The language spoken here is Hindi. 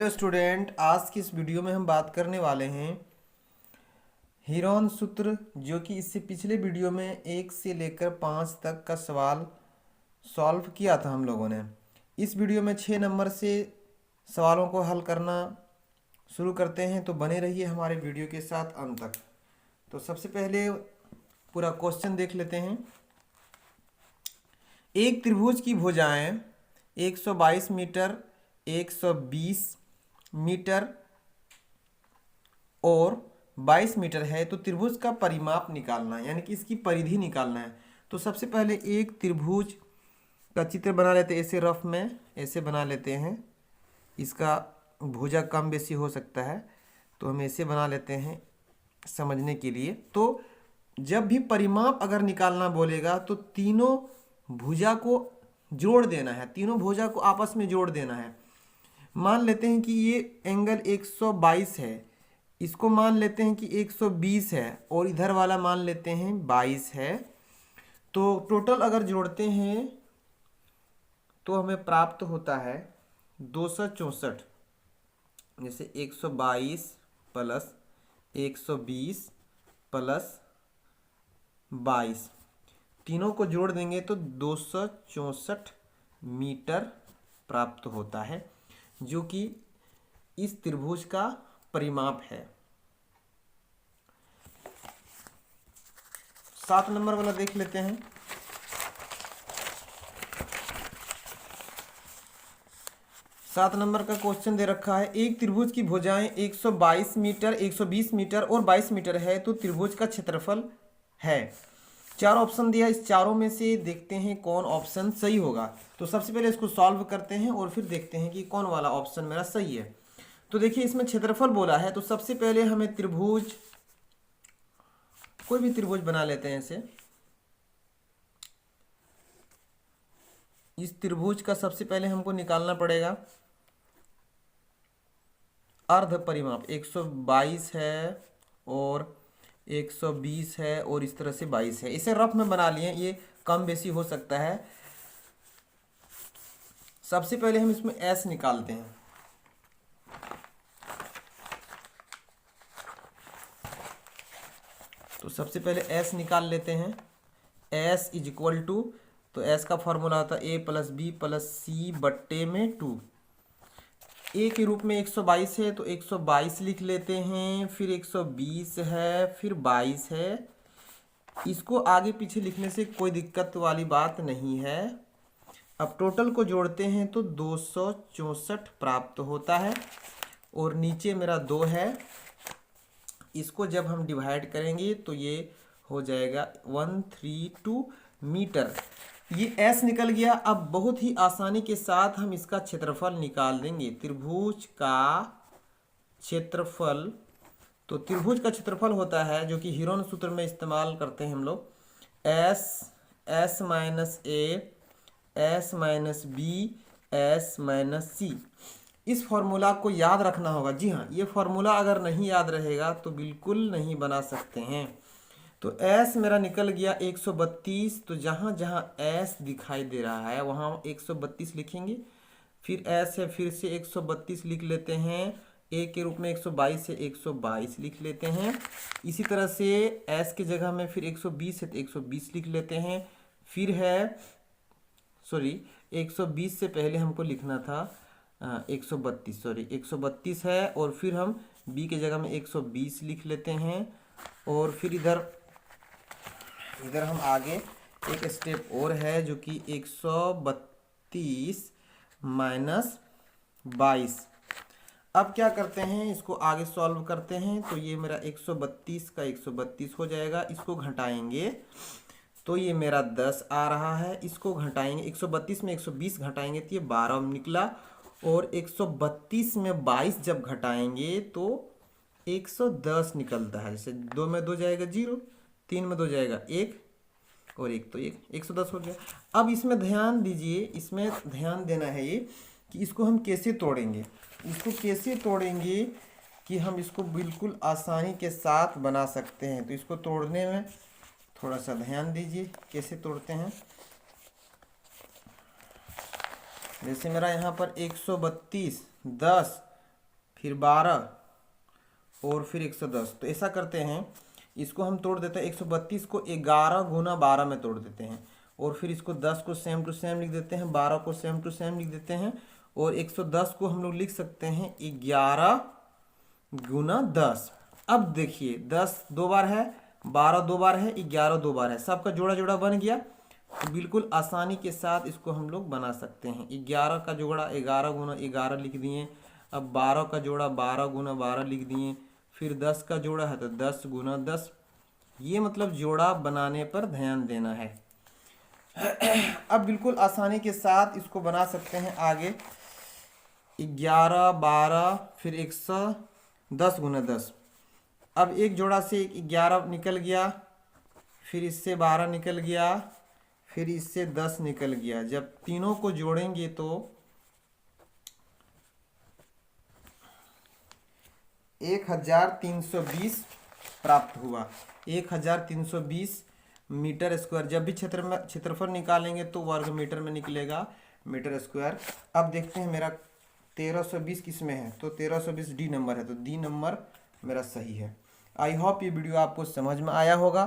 हेलो स्टूडेंट, आज की इस वीडियो में हम बात करने वाले हैं हीरोन सूत्र, जो कि इससे पिछले वीडियो में 1 से लेकर 5 तक का सवाल सॉल्व किया था हम लोगों ने। इस वीडियो में 6 नंबर से सवालों को हल करना शुरू करते हैं, तो बने रहिए हमारे वीडियो के साथ अंत तक। तो सबसे पहले पूरा क्वेश्चन देख लेते हैं। एक त्रिभुज की भुजाएं 122 मीटर, 120 मीटर और 22 मीटर है, तो त्रिभुज का परिमाप निकालना है, यानी कि इसकी परिधि निकालना है। तो सबसे पहले एक त्रिभुज का चित्र बना लेते हैं, ऐसे रफ में ऐसे बना लेते हैं। इसका भुजा कम बेसी हो सकता है, तो हम ऐसे बना लेते हैं समझने के लिए। तो जब भी परिमाप अगर निकालना बोलेगा तो तीनों भुजा को जोड़ देना है, तीनों भुजा को आपस में जोड़ देना है। मान लेते हैं कि ये एंगल 122 है, इसको मान लेते हैं कि 120 है, और इधर वाला मान लेते हैं 22 है। तो टोटल अगर जोड़ते हैं तो हमें प्राप्त होता है 264। जैसे 122 प्लस 120 प्लस 22, तीनों को जोड़ देंगे तो 264 मीटर प्राप्त होता है, जो कि इस त्रिभुज का परिमाप है। 7 नंबर वाला देख लेते हैं। 7 नंबर का क्वेश्चन दे रखा है, एक त्रिभुज की भुजाएं 122 मीटर, 120 मीटर और 22 मीटर है, तो त्रिभुज का क्षेत्रफल है। 4 ऑप्शन दिया, इस चारों में से देखते हैं कौन ऑप्शन सही होगा। तो सबसे पहले इसको सॉल्व करते हैं और फिर देखते हैं कि कौन वाला ऑप्शन मेरा सही है। तो देखिए, इसमें क्षेत्रफल बोला है, तो सबसे पहले हमें त्रिभुज, कोई भी त्रिभुज बना लेते हैं ऐसे। इस त्रिभुज का सबसे पहले हमको निकालना पड़ेगा अर्ध परिमाप। 122 है और 120 है और इस तरह से 22 है। इसे रफ में बना लिए, ये कम बेसी हो सकता है। सबसे पहले हम इसमें एस निकालते हैं। तो सबसे पहले एस निकाल लेते हैं। एस इज इक्वल टू, तो एस का फॉर्मूला होता है ए प्लस बी प्लस सी बट्टे में 2। ए के रूप में 122 है, तो 122 लिख लेते हैं, फिर 120 है, फिर 22 है। इसको आगे पीछे लिखने से कोई दिक्कत वाली बात नहीं है। अब टोटल को जोड़ते हैं तो 264 प्राप्त होता है, और नीचे मेरा 2 है। इसको जब हम डिवाइड करेंगे तो ये हो जाएगा 132 मीटर। ये एस निकल गया। अब बहुत ही आसानी के साथ हम इसका क्षेत्रफल निकाल देंगे। त्रिभुज का क्षेत्रफल, तो त्रिभुज का क्षेत्रफल होता है, जो कि हीरोन सूत्र में इस्तेमाल करते हैं हम लोग, S S minus A S minus B S minus C. इस फॉर्मूला को याद रखना होगा। जी हाँ, ये फॉर्मूला अगर नहीं याद रहेगा तो बिल्कुल नहीं बना सकते हैं। तो S मेरा निकल गया 132, तो जहाँ जहाँ S दिखाई दे रहा है वहाँ 132 लिखेंगे। फिर S है, फिर से 132 लिख लेते हैं। A के रूप में 122 है, 122 लिख लेते हैं। इसी तरह से S की जगह में फिर 120 है, तो 120 लिख लेते हैं। फिर है, सॉरी, 120 से पहले हमको लिखना था 132, सॉरी 132 है, और फिर हम B की जगह में 120 लिख लेते हैं। और फिर इधर हम आगे एक स्टेप और है, जो कि 132 माइनस 22। अब क्या करते हैं, इसको आगे सॉल्व करते हैं। तो ये मेरा 132 का 132 हो जाएगा। इसको घटाएंगे तो ये मेरा 10 आ रहा है। इसको घटाएंगे, 132 में 120 घटाएंगे तो ये 12 निकला। और 132 में 22 जब घटाएंगे तो 110 निकलता है। जैसे 2 में 2 जाएगा 0, 3 में 2 जाएगा 1, और 1 तो 110 हो गया। अब इसमें ध्यान दीजिए, इसमें ध्यान देना है ये कि इसको हम कैसे तोड़ेंगे। इसको कैसे तोड़ेंगे कि हम इसको बिल्कुल आसानी के साथ बना सकते हैं। तो इसको तोड़ने में थोड़ा सा ध्यान दीजिए कैसे तोड़ते हैं। जैसे मेरा यहाँ पर 132 10 फिर 12 और फिर 110। तो ऐसा करते हैं, इसको हम तोड़ देते हैं। 132 को 11 गुना 12 में तोड़ देते हैं, और फिर इसको 10 को सेम टू सेम लिख देते हैं, 12 को सेम टू सेम लिख देते हैं, और 110 को हम लोग लिख सकते हैं 11 गुना 10। अब देखिए 10 दो बार है, 12 दो बार है, 11 दो बार है, सबका जोड़ा जोड़ा बन गया। तो बिल्कुल आसानी के साथ इसको हम लोग बना सकते हैं। 11 का जोड़ा 11 गुना 11 लिख दिए। अब 12 का जोड़ा 12 गुना 12 लिख दिए। फिर 10 का जोड़ा है तो 10 गुना 10। ये मतलब जोड़ा बनाने पर ध्यान देना है। अब बिल्कुल आसानी के साथ इसको बना सकते हैं आगे। 11 12 फिर 110 गुना 10। अब एक जोड़ा से 11 निकल गया, फिर इससे 12 निकल गया, फिर इससे 10 निकल गया। जब तीनों को जोड़ेंगे तो 1320 प्राप्त हुआ। 1320 मीटर स्क्वायर। जब भी क्षेत्रफल निकालेंगे तो वर्ग मीटर में निकलेगा, मीटर स्क्वायर। अब देखते हैं मेरा 1320 किस में है, तो 1320 डी नंबर है, तो डी नंबर मेरा सही है। आई होप ये वीडियो आपको समझ में आया होगा।